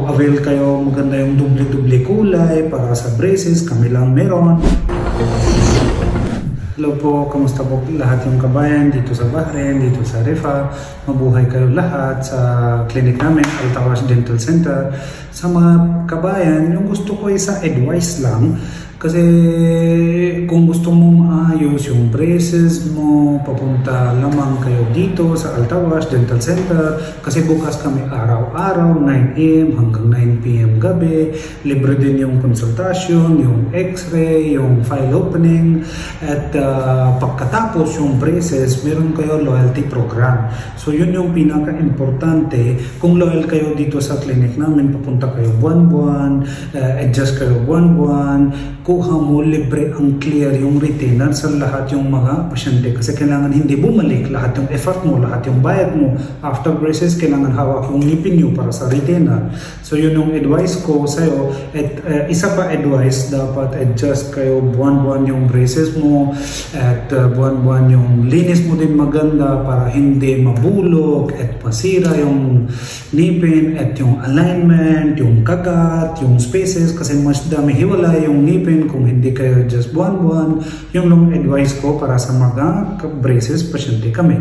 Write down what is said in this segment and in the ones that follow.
avail kayo, maganda yung doble-doble kulay para sa braces, kami lang meron. Hello po, kamusta po lahat yung kabayan dito sa Bahrain, dito sa Rifa. Mabuhay kayo lahat sa clinic namin, Al-Tawash Dental Center. Sa mga kabayan, yung gusto ko isa advice lang. Kasi kung gusto mo maayos yung braces mo, papunta lamang kayo dito sa Al-Tawash Dental Center. Kasi bukas kami araw-araw, 9 AM hanggang 9 PM gabi. Libre din yung konsultasyon, yung x-ray, yung file opening. At pagkatapos yung braces, meron kayo loyalty program. So yun yung pinaka-importante. Kung loyal kayo dito sa clinic namin, papunta kayo buwan-buwan, adjust kayo buwan-buwan, kuha mo libre ang clear yung retainer sa lahat yung mga pasyente kasi kailangan hindi bumalik lahat yung effort mo, lahat yung bayad mo after braces, kailangan hawak yung ngipin nyo para sa retainer. So yun yung advice ko sa'yo. At isa pa advice, dapat adjust kayo buwan-buwan yung braces mo at buwan-buwan yung linis mo din maganda para hindi mabulok at masira yung ngipin at yung alignment, yung kagat, yung spaces kasi mas dami hiwalay yung ngipin kung hindi kayo just buwan-buwan. Yung long advice ko para sa mga braces pasyente kami.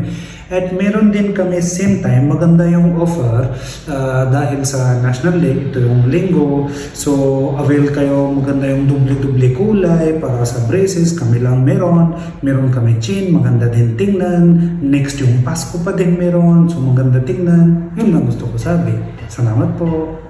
At meron din kami same time, maganda yung offer dahil sa National Day, ito yung linggo. So avail kayo, maganda yung doble-doble kulay para sa braces, kami lang meron. Meron kami chain, maganda din tingnan. Next yung Pasko pa din meron, so maganda tingnan. Yun lang gusto ko sabi. Salamat po.